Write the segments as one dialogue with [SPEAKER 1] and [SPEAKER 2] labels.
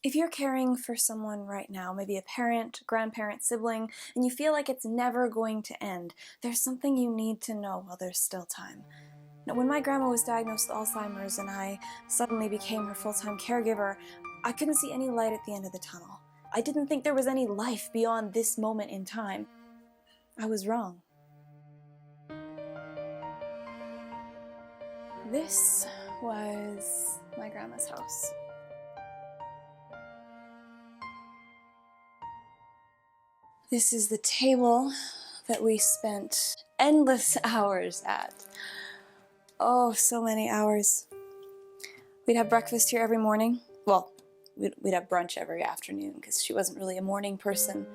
[SPEAKER 1] If you're caring for someone right now, maybe a parent, grandparent, sibling, and you feel like it's never going to end, there's something you need to know while there's still time. Now, when my grandma was diagnosed with Alzheimer's and I suddenly became her full-time caregiver, I couldn't see any light at the end of the tunnel. I didn't think there was any life beyond this moment in time. I was wrong. This was my grandma's house. This is the table that we spent endless hours at. Oh, so many hours. We'd have breakfast here every morning. Well, we'd have brunch every afternoon because she wasn't really a morning person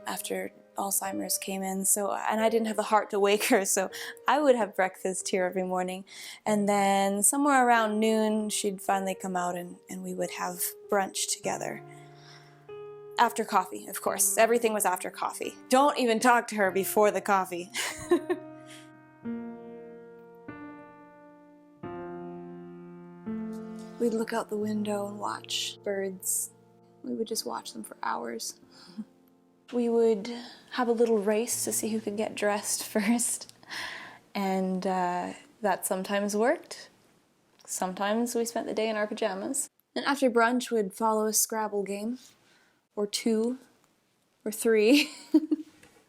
[SPEAKER 1] after Alzheimer's came in. And I didn't have the heart to wake her, so I would have breakfast here every morning. And then somewhere around noon, she'd finally come out and we would have brunch together. After coffee, of course. Everything was after coffee. Don't even talk to her before the coffee. We'd look out the window and watch birds. We would just watch them for hours. We would have a little race to see who could get dressed first. And that sometimes worked. Sometimes we spent the day in our pajamas. And after brunch, we'd follow a Scrabble game. Or 2, or 3.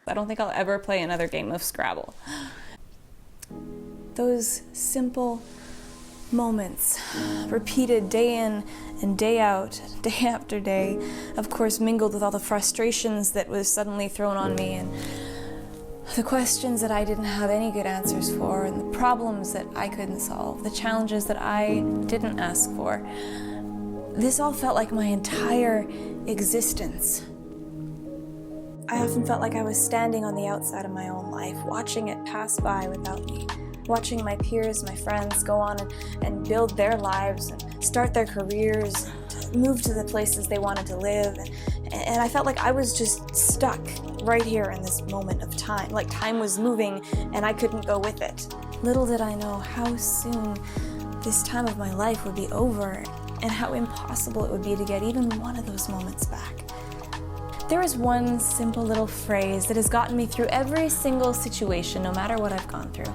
[SPEAKER 1] I don't think I'll ever play another game of Scrabble. Those simple moments, repeated day in and day out, day after day, of course mingled with all the frustrations that was suddenly thrown on me, and the questions that I didn't have any good answers for, and the problems that I couldn't solve, the challenges that I didn't ask for. This all felt like my entire existence. I often felt like I was standing on the outside of my own life, watching it pass by without me, watching my peers, my friends go on and build their lives and start their careers, move to the places they wanted to live. And I felt like I was just stuck right here in this moment of time, like time was moving and I couldn't go with it. Little did I know how soon this time of my life would be over, and how impossible it would be to get even one of those moments back. There is one simple little phrase that has gotten me through every single situation, no matter what I've gone through.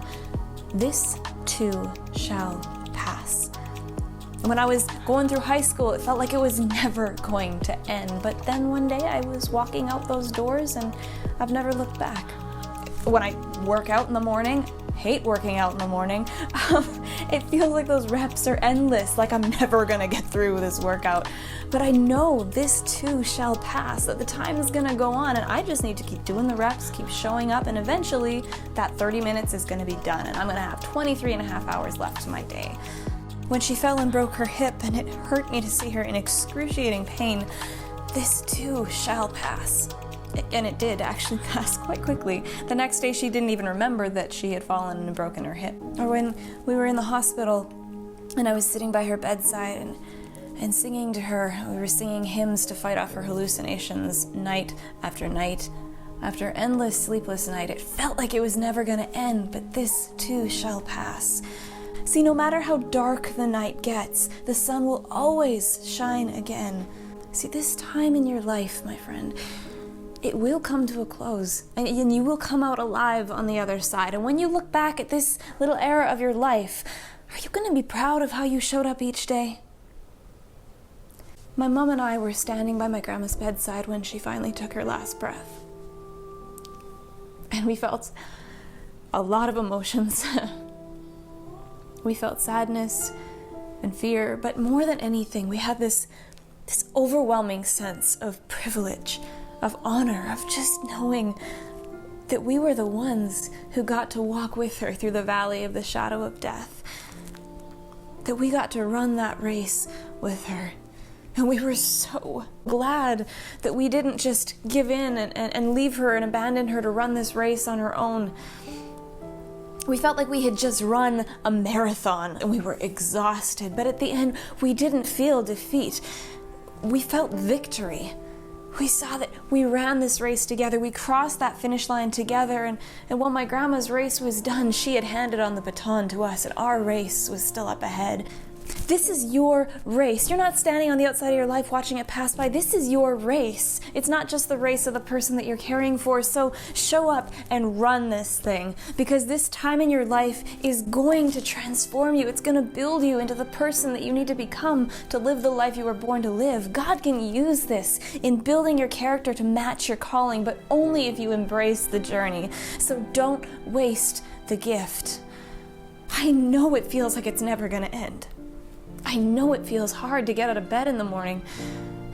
[SPEAKER 1] This too shall pass. When I was going through high school, it felt like it was never going to end, but then one day I was walking out those doors and I've never looked back. When I work out in the morning, hate working out in the morning. It feels like those reps are endless, like I'm never gonna get through this workout. But I know this too shall pass, that the time is gonna go on and I just need to keep doing the reps, keep showing up, and eventually that 30 minutes is gonna be done and I'm gonna have 23 and a half hours left to my day. When she fell and broke her hip and it hurt me to see her in excruciating pain, this too shall pass. And it did actually pass quite quickly. The next day she didn't even remember that she had fallen and broken her hip. Or when we were in the hospital and I was sitting by her bedside and singing to her, we were singing hymns to fight off her hallucinations night after night after endless sleepless night. It felt like it was never gonna end, but this too shall pass. See, no matter how dark the night gets, the sun will always shine again. See, this time in your life, my friend, it will come to a close, and you will come out alive on the other side. And when you look back at this little era of your life, are you going to be proud of how you showed up each day? My mom and I were standing by my grandma's bedside when she finally took her last breath. And we felt a lot of emotions. We felt sadness and fear, but more than anything, we had this overwhelming sense of privilege, of honor, of just knowing that we were the ones who got to walk with her through the valley of the shadow of death. That we got to run that race with her. And we were so glad that we didn't just give in and leave her and abandon her to run this race on her own. We felt like we had just run a marathon and we were exhausted, but at the end, we didn't feel defeat. We felt victory. We saw that we ran this race together. We crossed that finish line together, and while my grandma's race was done, she had handed on the baton to us, and our race was still up ahead. This is your race. You're not standing on the outside of your life watching it pass by. This is your race. It's not just the race of the person that you're caring for. So show up and run this thing, because this time in your life is going to transform you. It's going to build you into the person that you need to become to live the life you were born to live. God can use this in building your character to match your calling, but only if you embrace the journey. So don't waste the gift. I know it feels like it's never going to end. I know it feels hard to get out of bed in the morning.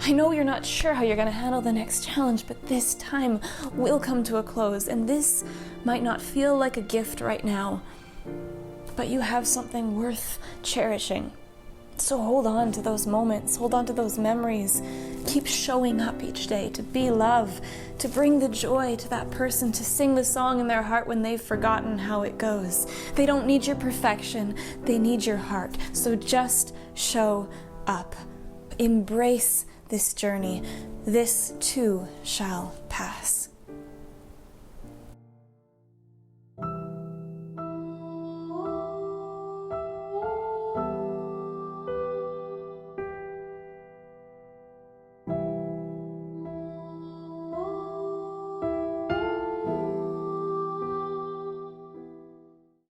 [SPEAKER 1] I know you're not sure how you're going to handle the next challenge, but this time will come to a close, and this might not feel like a gift right now, but you have something worth cherishing. So hold on to those moments, hold on to those memories. Keep showing up each day to be love, to bring the joy to that person, to sing the song in their heart when they've forgotten how it goes. They don't need your perfection, they need your heart. So just show up. Embrace this journey. This too shall pass.